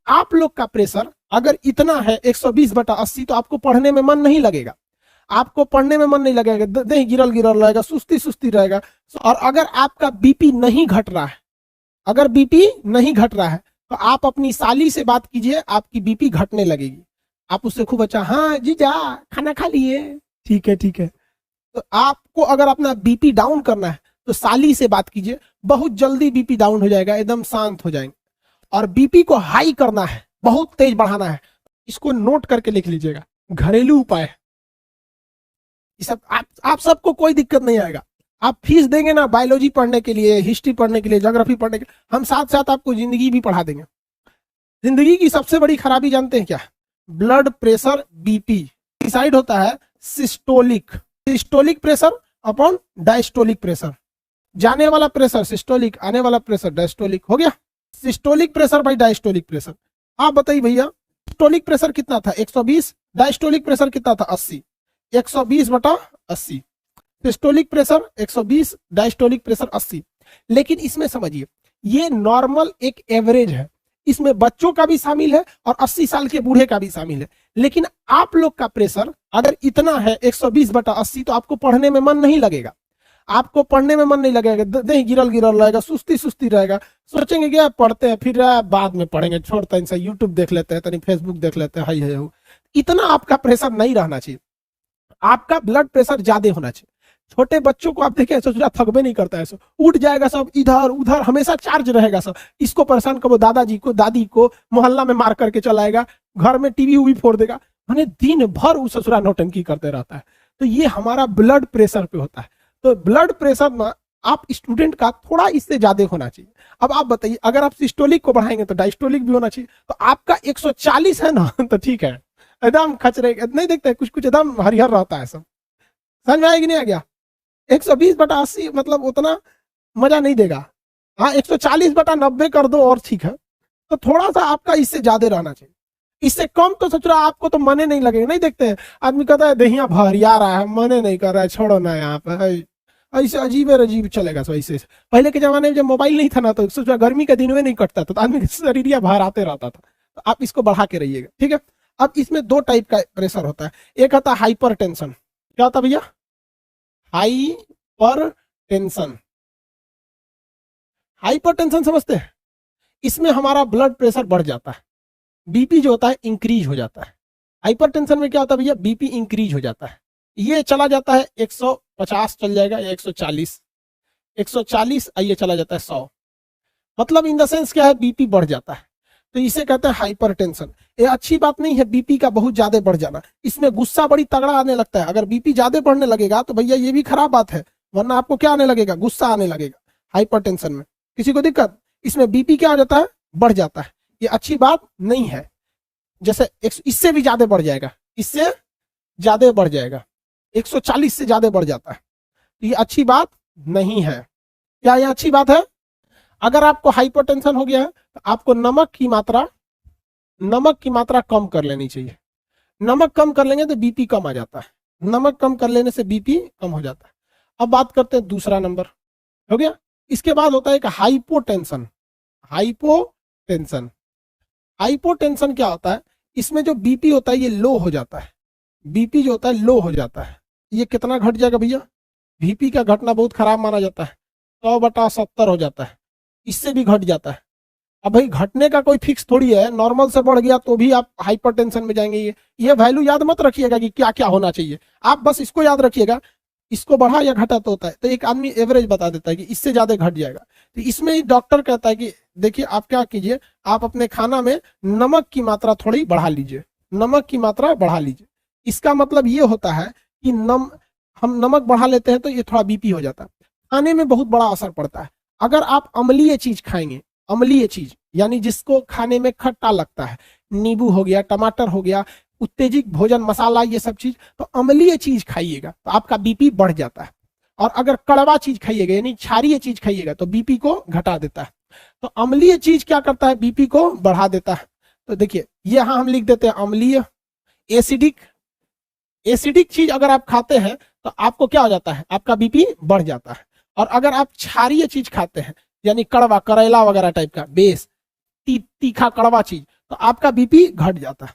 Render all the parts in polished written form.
आप लोग का प्रेशर अगर इतना है 120/80 तो आपको पढ़ने में मन नहीं लगेगा, आपको पढ़ने में मन नहीं लगेगा, देह गिरल गिरल रहेगा, सुस्ती सुस्ती रहेगा। और अगर आपका बीपी नहीं घट रहा है, अगर बीपी नहीं घट रहा है तो आप अपनी साली से बात कीजिए, आपकी बीपी घटने लगेगी। आप उससे खूब अच्छा, हाँ जीजा खाना खा लिए, ठीक है ठीक है। तो आपको अगर अपना बीपी डाउन करना है तो साली से बात कीजिए, बहुत जल्दी बीपी डाउन हो जाएगा, एकदम शांत हो जाएंगे। और बीपी को हाई करना है, बहुत तेज बढ़ाना है, इसको नोट करके लिख लीजिएगा, घरेलू उपाय है। ये सब आप सबको कोई दिक्कत नहीं आएगा। आप फीस देंगे ना बायोलॉजी पढ़ने के लिए, हिस्ट्री पढ़ने के लिए, ज्योग्राफी पढ़ने के लिए, हम साथ साथ आपको जिंदगी भी पढ़ा देंगे। जिंदगी की सबसे बड़ी खराबी जानते हैं क्या? ब्लड प्रेशर, बीपी डिसाइड होता है systolic pressure upon diastolic pressure. जाने वाला प्रेशर सिस्टोलिक, आने वाला प्रेशर डायस्टोलिक हो गया। Systolic pressure by diastolic pressure. आप बताइए भैया, सिस्टोलिक प्रेशर कितना था? 120। डायस्टोलिक प्रेशर कितना था? 80। 120/80। Systolic pressure 120, diastolic pressure 80। लेकिन इसमें समझिए, ये नॉर्मल एक एवरेज है, इसमें बच्चों का भी शामिल है और 80 साल के बूढ़े का भी शामिल है। लेकिन आप लोग का प्रेशर अगर इतना है 120/80 तो आपको पढ़ने में मन नहीं लगेगा, आपको पढ़ने में मन नहीं लगेगा, देह गिरल गिरल रहेगा, सुस्ती सुस्ती रहेगा। सोचेंगे कि पढ़ते हैं फिर बाद में पढ़ेंगे, छोड़ते हैं, यूट्यूब देख लेते हैं, तनी फेसबुक देख लेते हैं, हाई है। इतना आपका प्रेशर नहीं रहना चाहिए, आपका ब्लड प्रेशर ज्यादा होना चाहिए। छोटे बच्चों को आप देखें, सोचा थकबे नहीं करता है, उठ जाएगा सब, इधर उधर हमेशा चार्ज रहेगा सब, इसको परेशान करो, दादाजी को दादी को मोहल्ला में मार करके चलाएगा, घर में टीवी उवी फोड़ देगा, मैंने दिन भर उस ससुरा नौटंकी करते रहता है। तो ये हमारा ब्लड प्रेशर पे होता है। तो ब्लड प्रेशर में आप स्टूडेंट का थोड़ा इससे ज्यादा होना चाहिए। अब आप बताइए, अगर आप सिस्टोलिक को बढ़ाएंगे तो डायस्टोलिक भी होना चाहिए। तो आपका 140 है ना तो ठीक है, एकदम खचरे नहीं देखते, कुछ कुछ एकदम हरिहर रहता है सब। समझ में आया कि नहीं आ गया? 120/80 मतलब उतना मजा नहीं देगा। हाँ 140/90 कर दो और ठीक है। तो थोड़ा सा आपका इससे ज्यादा रहना चाहिए, इससे कम तो सोच रहा आपको तो मने नहीं लगेगा। नहीं देखते हैं आदमी कहता है दहिया भरिया रहा है, मने नहीं कर रहा है, छोड़ो ना यहाँ पे, ऐसे अजीब अजीब चलेगा। सो ऐसे पहले के जमाने में जब मोबाइल नहीं था ना तो सोचा गर्मी का दिन में नहीं कटता था, तो आदमी शरीर बाहर आते रहता था। तो आप इसको बढ़ा के रहिएगा, ठीक है। अब इसमें दो टाइप का प्रेशर होता है, एक होता है हाइपर टेंशन। क्या होता है भैया? Hyper tension. हाइपर टेंशन समझते हैं? इसमें हमारा ब्लड प्रेशर बढ़ जाता है, बीपी जो होता है इंक्रीज हो जाता है। हाइपर टेंशन में क्या होता है भैया? बीपी इंक्रीज हो जाता है, ये चला जाता है 150 चल जाएगा या 140, 140 ये चला जाता है 100, मतलब इन द सेंस क्या है, बीपी बढ़ जाता है। तो इसे कहते हैं हाइपर टेंशन। ये अच्छी बात नहीं है बीपी का बहुत ज्यादा बढ़ जाना, इसमें गुस्सा बड़ी तगड़ा आने लगता है। अगर बीपी ज्यादा बढ़ने लगेगा तो भैया ये भी खराब बात है, वरना आपको क्या आने लगेगा? गुस्सा आने लगेगा हाइपर टेंशन में। किसी को दिक्कत? इसमें बीपी क्या हो जाता है? बढ़ जाता है। ये अच्छी बात नहीं है। जैसे इससे भी ज्यादा बढ़ जाएगा, इससे ज्यादा बढ़ जाएगा, 140 से ज्यादा बढ़ जाता है, तो ये अच्छी बात नहीं है। क्या ये अच्छी बात है? अगर आपको हाइपरटेंशन हो गया है तो आपको नमक की मात्रा कम कर लेनी चाहिए। नमक कम कर लेंगे तो बीपी कम आ जाता है, नमक कम कर लेने से बीपी कम हो जाता है। अब बात करते हैं दूसरा नंबर, हो गया। इसके बाद होता है एक हाइपोटेंशन। हाइपोटेंशन क्या होता है? इसमें जो बीपी होता है ये लो हो जाता है, बीपी जो होता है लो हो जाता है। ये कितना घट जाएगा भैया? बीपी का घटना बहुत खराब माना जाता है, 100/70 हो जाता है, इससे भी घट जाता है। अब भाई घटने का कोई फिक्स थोड़ी है, नॉर्मल से बढ़ गया तो भी आप हाइपरटेंशन में जाएंगे। ये वैल्यू याद मत रखिएगा कि क्या क्या होना चाहिए, आप बस इसको याद रखिएगा, इसको बढ़ा या घटा तो होता है। तो एक आदमी एवरेज बता देता है कि इससे ज्यादा घट जाएगा। तो इसमें डॉक्टर कहता है कि देखिए आप क्या कीजिए, आप अपने खाना में नमक की मात्रा थोड़ी बढ़ा लीजिए, नमक की मात्रा बढ़ा लीजिए। इसका मतलब ये होता है कि हम नमक बढ़ा लेते हैं तो ये थोड़ा बीपी हो जाता है। खाने में बहुत बड़ा असर पड़ता है। अगर आप अम्लीय चीज खाएंगे, अम्लीय चीज यानी जिसको खाने में खट्टा लगता है, नींबू हो गया, टमाटर हो गया, उत्तेजित भोजन, मसाला, ये सब चीज, तो अम्लीय चीज खाइएगा तो आपका बीपी बढ़ जाता है। और अगर कड़वा चीज खाइएगा यानी क्षारीय चीज खाइएगा तो बीपी को घटा देता है। तो अम्लीय चीज क्या करता है? बीपी को बढ़ा देता है। तो देखिए यहां हम लिख देते हैं अम्लीय। एसिडिक चीज अगर आप खाते हैं तो आपको क्या हो जाता है? आपका बीपी बढ़ जाता है। और अगर आप क्षारीय चीज खाते हैं यानी कड़वा, करेला वगैरह टाइप का, बेस तीखा कड़वा चीज, तो आपका बीपी घट जाता है,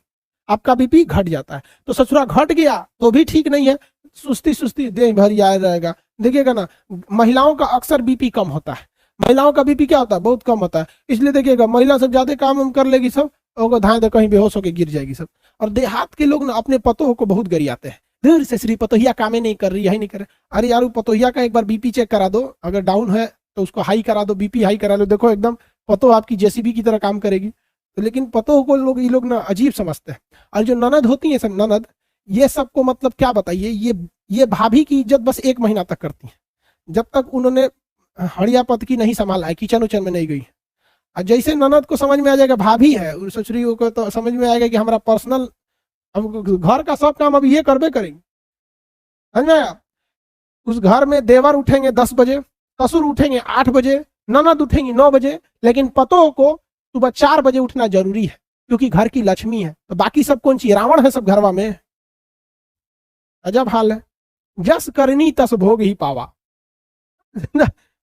आपका बीपी घट जाता है। तो ससुरा घट गया तो भी ठीक नहीं है, सुस्ती सुस्ती देह भर याद रहेगा। देखिएगा ना, महिलाओं का अक्सर बीपी कम होता है, महिलाओं का बीपी क्या होता है, बहुत कम होता है। इसलिए देखिएगा महिला सब ज्यादा काम हम कर लेगी सब, और धाए दे कहीं बेहोश होकर गिर जाएगी सब। और देहात के लोग ना अपने पतों को बहुत गरियाते हैं, दूर से श्री पतोहिया कामे नहीं कर रही, यही नहीं कर रही। अरे यार पतोहिया का एक बार बीपी चेक करा दो, अगर डाउन है तो उसको हाई करा दो, बीपी हाई करा लो, देखो एकदम पतो आपकी जेसीबी की तरह काम करेगी। तो लेकिन पतो को लोग, ये लोग ना अजीब समझते हैं। और जो ननद होती है सब ननद, ये सबको मतलब क्या बताइए, ये भाभी की इज्जत बस 1 महीना तक करती है, जब तक उन्होंने हड़िया पद की नहीं संभाला है, किचन उचन में नहीं गई। और जैसे ननद को समझ में आ जाएगा भाभी है, उन ससुरी को तो समझ में आएगा कि हमारा पर्सनल, अब घर का सब काम अभी ये करबे करेंगे, समझ में आया। उस घर में देवर उठेंगे 10 बजे, ससुर उठेंगे 8 बजे, ननद उठेंगी 9 बजे, लेकिन पतों को सुबह 4 बजे उठना जरूरी है, क्योंकि घर की लक्ष्मी है। तो बाकी सब कौन सी रावण है सब घरवा में, अजब हाल है। जस करनी तस भोग ही पावा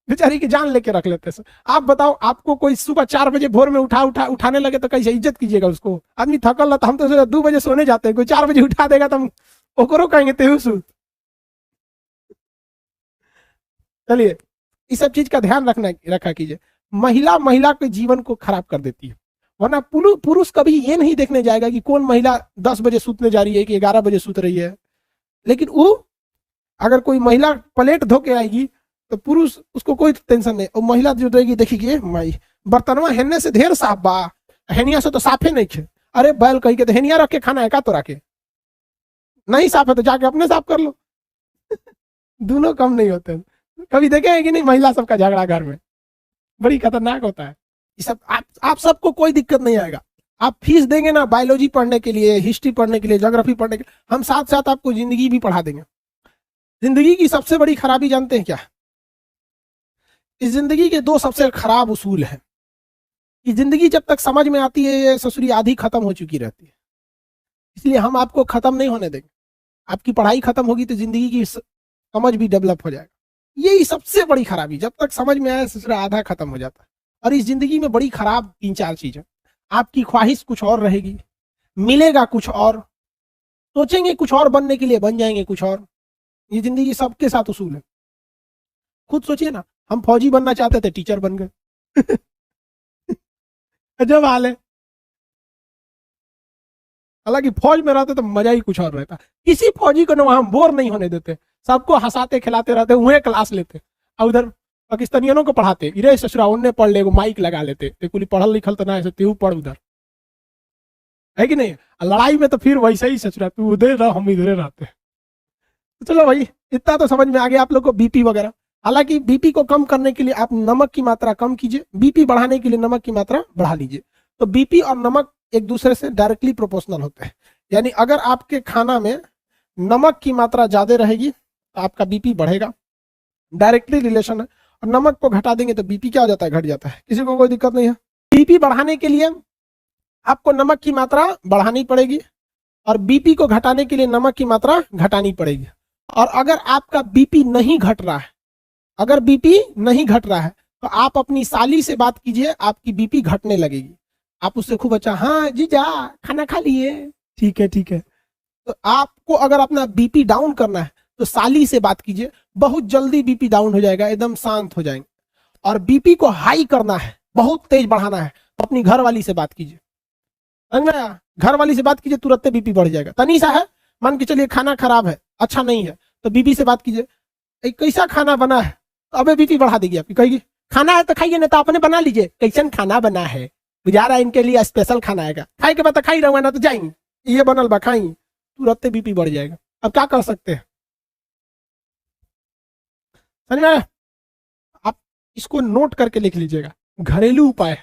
बेचारी की जान लेके रख लेते हैं। आप बताओ, आपको कोई सुबह 4 बजे भोर में उठाने लगे तो कैसे इज्जत कीजिएगा उसको। आदमी थकल रहता, हम तो 2 बजे सोने जाते हैं, कोई 4 बजे उठा देगा तो हम ओकरो कहेंगे तेहू सूत। चलिए इस सब चीज का ध्यान रखा कीजिए। महिला के जीवन को खराब कर देती है। वरना पुरुष कभी ये नहीं देखने जाएगा कि कौन महिला 10 बजे सूतने जा रही है कि 11 बजे सूत रही है। लेकिन वो अगर कोई महिला प्लेट धो के आएगी तो पुरुष उसको कोई टेंशन नहीं, और महिला जो रहेगी देखिए माई बर्तनवा हेने से ढेर साफ बा, हेनिया से तो साफे नहीं खे। अरे बैल कही के तो हेनिया रख के खाना है का, तो रखे नहीं साफ है तो जाके अपने साफ कर लो दोनों कम नहीं होते। कभी देखे हैं कि नहीं महिला सबका झगड़ा घर में, बड़ी खतरनाक होता है। ये सब आप सबको कोई दिक्कत नहीं आएगा। आप फीस देंगे ना बायोलॉजी पढ़ने के लिए, हिस्ट्री पढ़ने के लिए, ज्योग्राफी पढ़ने के लिए, हम साथ साथ आपको जिंदगी भी पढ़ा देंगे। जिंदगी की सबसे बड़ी खराबी जानते हैं क्या, इस जिंदगी के 2 सबसे खराब उसूल हैं। कि जिंदगी जब तक समझ में आती है ये ससुरी आधी खत्म हो चुकी रहती है, इसलिए हम आपको खत्म नहीं होने देंगे। आपकी पढ़ाई खत्म होगी तो जिंदगी की समझ भी डेवलप हो जाएगा। यही सबसे बड़ी खराबी, जब तक समझ में आए ससुरा आधा खत्म हो जाता है। और इस जिंदगी में बड़ी खराब 3-4 चीज है। आपकी ख्वाहिश कुछ और रहेगी, मिलेगा कुछ और, सोचेंगे कुछ और बनने के लिए, बन जाएंगे कुछ और। ये जिंदगी सबके साथ उसूल है। खुद सोचिए ना, हम फौजी बनना चाहते थे, टीचर बन गए अजब हाल है। हालांकि फौज में रहते तो मजा ही कुछ और रहता। किसी फौजी को ना वहां बोर नहीं होने देते, सबको हंसाते खिलाते रहते, उन्हें क्लास लेते, और उधर पाकिस्तानियों को पढ़ाते। इरे ससुरा उन्हें पढ़ ले, माइक लगा लेते, कुली पढ़ल लिखल तो ना, तेऊ पढ़ उधर, है कि नहीं। लड़ाई में तो फिर वैसे ही ससुरा, तू उधर रह हम इधर रहते। तो चलो भाई, इतना तो समझ में आ गया आप लोग को बीपी वगैरह। हालांकि बीपी को कम करने के लिए आप नमक की मात्रा कम कीजिए, बीपी बढ़ाने के लिए नमक की मात्रा बढ़ा लीजिए। तो बीपी और नमक एक दूसरे से डायरेक्टली प्रोपोर्शनल होते हैं। यानी अगर आपके खाना में नमक की मात्रा ज्यादा रहेगी तो आपका बीपी बढ़ेगा, डायरेक्टली रिलेशन है। और नमक को घटा देंगे तो बीपी क्या हो जाता है, घट जाता है। किसी को कोई दिक्कत नहीं है। बीपी बढ़ाने के लिए आपको नमक की मात्रा बढ़ानी पड़ेगी, और बीपी को घटाने के लिए नमक की मात्रा घटानी पड़ेगी। और अगर आपका बीपी नहीं घट रहा है, अगर बीपी नहीं घट रहा है तो आप अपनी साली से बात कीजिए, आपकी बीपी घटने लगेगी। आप उससे खूब अच्छा, हाँ जीजा खाना खा लिए, ठीक है ठीक है। तो आपको अगर अपना बीपी डाउन करना है तो साली से बात कीजिए, बहुत जल्दी बीपी डाउन हो जाएगा, एकदम शांत हो जाएंगे। और बीपी को हाई करना है, बहुत तेज बढ़ाना है, तो अपनी घर वाली से बात कीजिए। घर वाली से बात कीजिए, तुरंत बीपी बढ़ जाएगा। तनीसा है, मान के चलिए खाना खराब है, अच्छा नहीं है, तो बीबी से बात कीजिए, कैसा खाना बना है, तो अबे बीपी बढ़ा देगी आपकी। कहेगी खाना है तो खाइए, नहीं तो आपने बना लीजिए, कैसन खाना बना है, गुजारा इनके लिए स्पेशल खाना आएगा, खाए के बाद तो खाई रहूंगा ना तो जाएंगे, ये बनल बा खाई, तुरंत बीपी बढ़ जाएगा। अब क्या कर सकते हैं, समझ में आया? आप इसको नोट करके लिख लीजिएगा, घरेलू उपाय।